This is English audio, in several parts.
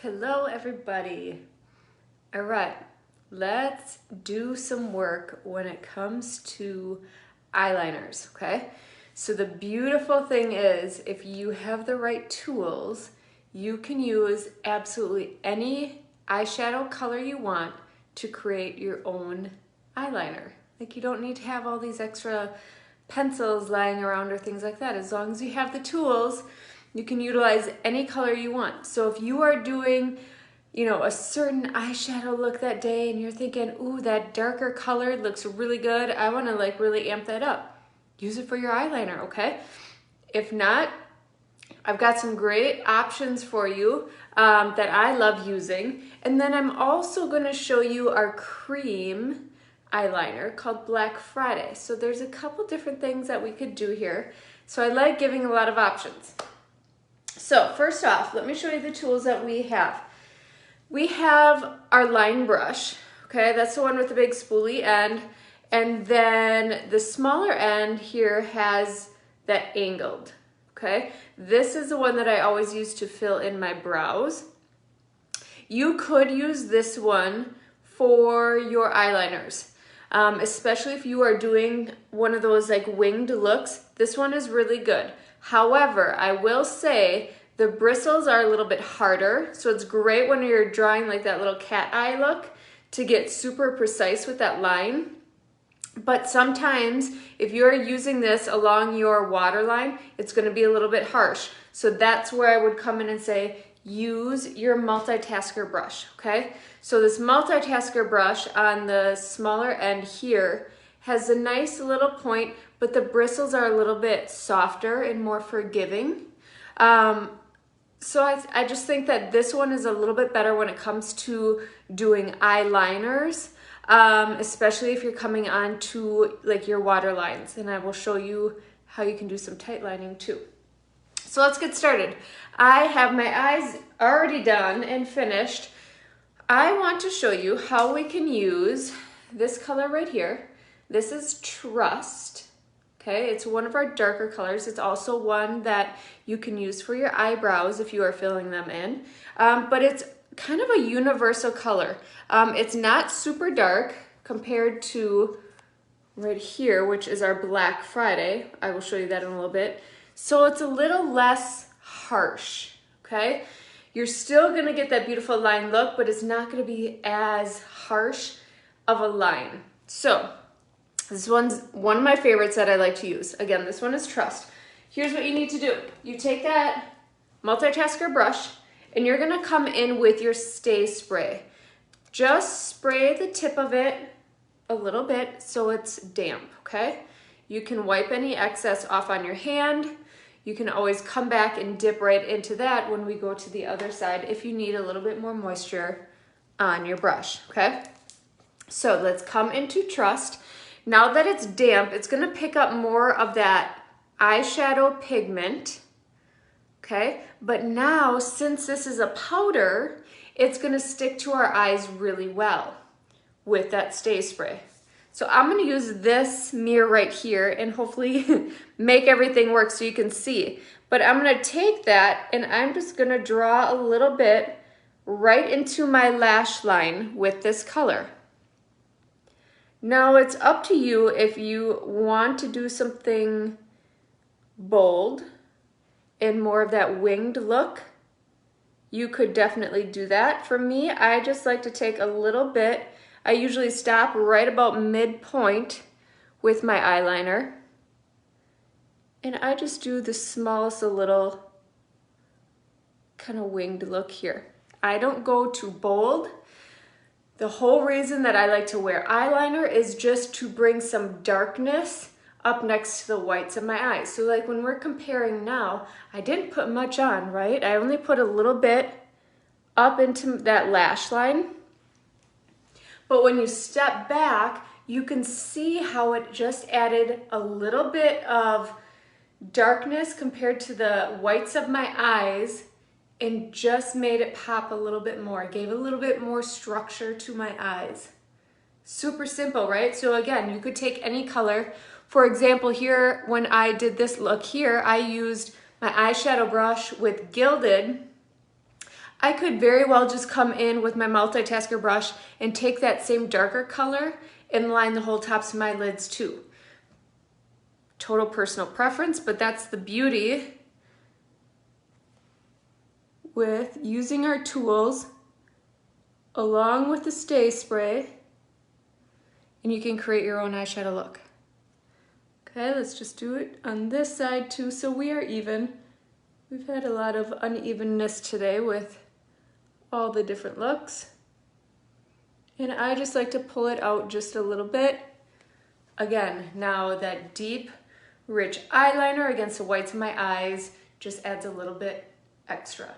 Hello everybody. All right, let's do some work when it comes to eyeliners, okay? So the beautiful thing is if you have the right tools, you can use absolutely any eyeshadow color you want to create your own eyeliner. Like you don't need to have all these extra pencils lying around or things like that. As long as you have the tools, you can utilize any color you want. So if you are doing, a certain eyeshadow look that day and you're thinking, ooh, that darker color looks really good, I want to like really amp that up. Use it for your eyeliner, okay? If not, I've got some great options for you that I love using. And then I'm also going to show you our cream eyeliner called Black Friday. So there's a couple different things that we could do here. So I like giving a lot of options. So first off, let me show you the tools that we have. We have our line brush, okay? That's the one with the big spoolie end. And then the smaller end here has that angled, okay? This is the one that I always use to fill in my brows. You could use this one for your eyeliners, especially if you are doing one of those like winged looks. This one is really good. However, I will say the bristles are a little bit harder, so it's great when you're drawing like that little cat eye look to get super precise with that line. But sometimes if you're using this along your waterline, it's going to be a little bit harsh. So that's where I would come in and say, use your multitasker brush, okay? So this multitasker brush on the smaller end here has a nice little point, but the bristles are a little bit softer and more forgiving. So I just think that this one is a little bit better when it comes to doing eyeliners, especially if you're coming on to like your water lines. And I will show you how you can do some tight lining too. So let's get started. I have my eyes already done and finished. I want to show you how we can use this color right here. This is Trust, okay? It's one of our darker colors. It's also one that you can use for your eyebrows if you are filling them in, but it's kind of a universal color. It's not super dark compared to right here, which is our Black Friday. I will show you that in a little bit. So it's a little less harsh, okay? You're still gonna get that beautiful line look, but it's not gonna be as harsh of a line. So this one's one of my favorites that I like to use. Again, this one is Trust. Here's what you need to do. You take that multitasker brush and you're gonna come in with your Stay Spray. Just spray the tip of it a little bit so it's damp, okay? You can wipe any excess off on your hand. You can always come back and dip right into that when we go to the other side if you need a little bit more moisture on your brush, okay? So let's come into Trust. Now that it's damp, it's gonna pick up more of that eyeshadow pigment, okay? But now, since this is a powder, it's gonna stick to our eyes really well with that Stay Spray. So I'm gonna use this mirror right here and hopefully make everything work so you can see. But I'm gonna take that and I'm just gonna draw a little bit right into my lash line with this color. Now it's up to you if you want to do something bold and more of that winged look. You could definitely do that. For me, I just like to take a little bit. I usually stop right about midpoint with my eyeliner. And I just do the smallest little kind of winged look here. I don't go too bold. The whole reason that I like to wear eyeliner is just to bring some darkness up next to the whites of my eyes. So like when we're comparing now, I didn't put much on, right? I only put a little bit up into that lash line. But when you step back, you can see how it just added a little bit of darkness compared to the whites of my eyes and just made it pop a little bit more. Gave a little bit more structure to my eyes. Super simple, right? So again, you could take any color. For example, here, when I did this look here, I used my eyeshadow brush with Gilded I could very well just come in with my Multitasker brush and take that same darker color and line the whole tops of my lids too. Total personal preference, but that's the beauty with using our tools along with the Stay Spray, and you can create your own eyeshadow look. Okay, let's just do it on this side too so we are even. We've had a lot of unevenness today with all the different looks. And I just like to pull it out just a little bit. Again, now that deep, rich eyeliner against the whites of my eyes just adds a little bit extra.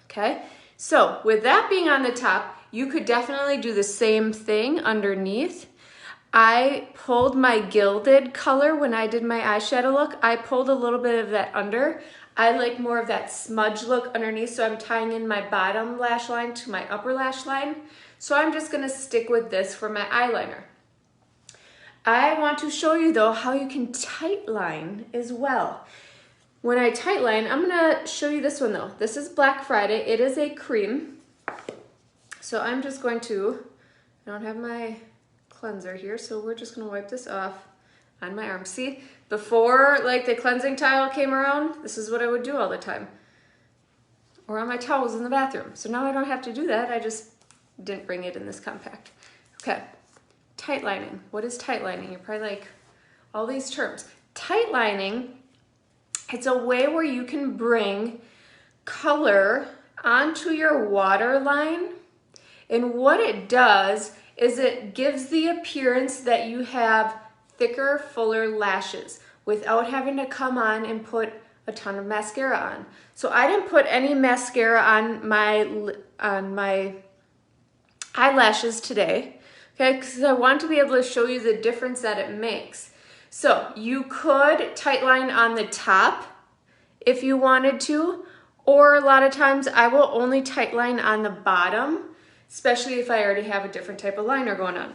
Okay, so with that being on the top, you could definitely do the same thing underneath. I pulled my Gilded color when I did my eyeshadow look. I pulled a little bit of that under. I like more of that smudge look underneath, so I'm tying in my bottom lash line to my upper lash line. So I'm just gonna stick with this for my eyeliner. I want to show you though how you can tightline as well. When I tightline, I'm gonna show you this one though. This is Black Friday. It is a cream. So I'm just going to, I don't have my cleanser here, so we're just gonna wipe this off on my arm. See, before like the cleansing towel came around, this is what I would do all the time. Or on my towels in the bathroom. So now I don't have to do that. I just didn't bring it in this compact. Okay, tightlining. What is tightlining? You're probably like, all these terms. Tightlining, it's a way where you can bring color onto your waterline. And what it does is it gives the appearance that you have thicker, fuller lashes without having to come on and put a ton of mascara on. So I didn't put any mascara on my eyelashes today, okay, because I want to be able to show you the difference that it makes. So you could tightline on the top if you wanted to, or a lot of times I will only tightline on the bottom, especially if I already have a different type of liner going on.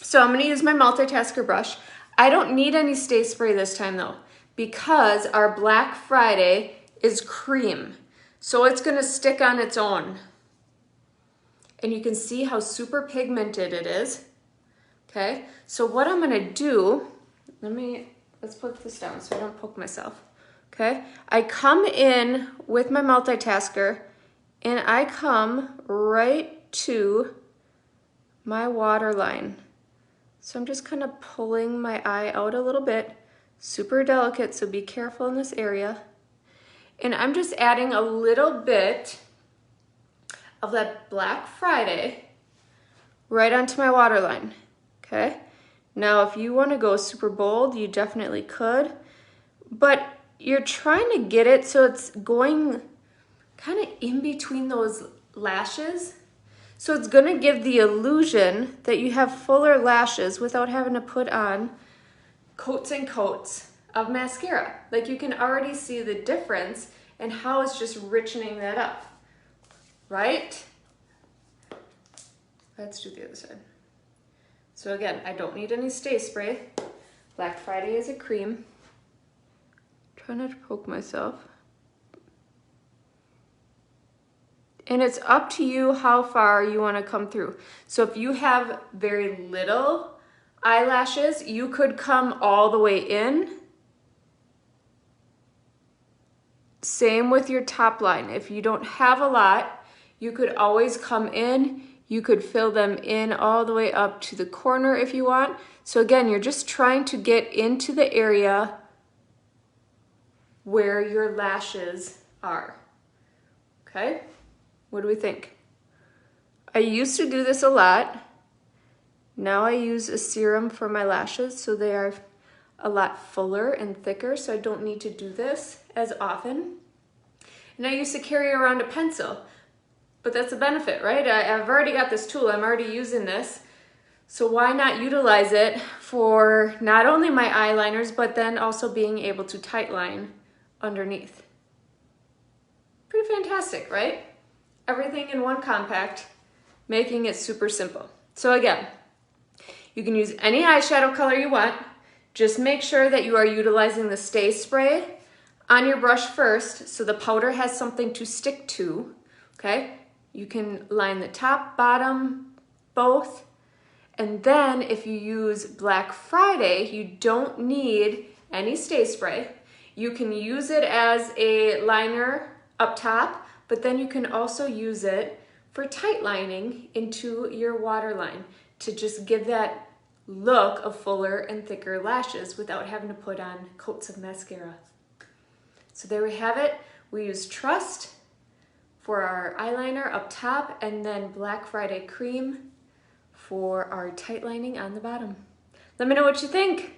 So I'm gonna use my Multitasker brush. I don't need any Stay Spray this time though, because our Black Friday is cream. So it's gonna stick on its own. And you can see how super pigmented it is. Okay, so what I'm gonna do, let's put this down so I don't poke myself. Okay, I come in with my Multitasker and I come right to my waterline. So I'm just kind of pulling my eye out a little bit, super delicate, so be careful in this area. And I'm just adding a little bit of that Black Friday right onto my waterline, okay? Now, if you want to go super bold, you definitely could, but you're trying to get it so it's going kind of in between those lashes. So it's gonna give the illusion that you have fuller lashes without having to put on coats and coats of mascara. Like you can already see the difference and how it's just richening that up, right? Let's do the other side. So again, I don't need any Stay Spray. Black Friday is a cream. Try not to poke myself. And it's up to you how far you want to come through. So if you have very little eyelashes, you could come all the way in. Same with your top line. If you don't have a lot, you could always come in. You could fill them in all the way up to the corner if you want. So again, you're just trying to get into the area where your lashes are. Okay? What do we think? I used to do this a lot. Now I use a serum for my lashes so they are a lot fuller and thicker, so I don't need to do this as often. And I used to carry around a pencil, but that's a benefit, right? I've already got this tool, I'm already using this. So why not utilize it for not only my eyeliners, but then also being able to tightline underneath. Pretty fantastic, right? Everything in one compact, making it super simple. So again, you can use any eyeshadow color you want. Just make sure that you are utilizing the Stay Spray on your brush first, so the powder has something to stick to, okay? You can line the top, bottom, both. And then if you use Black Friday, you don't need any stay spray. You can use it as a liner up top, but then you can also use it for tight lining into your waterline to just give that look of fuller and thicker lashes without having to put on coats of mascara. So there we have it. We use Trust for our eyeliner up top, and then Black Friday Cream for our tight lining on the bottom. Let me know what you think.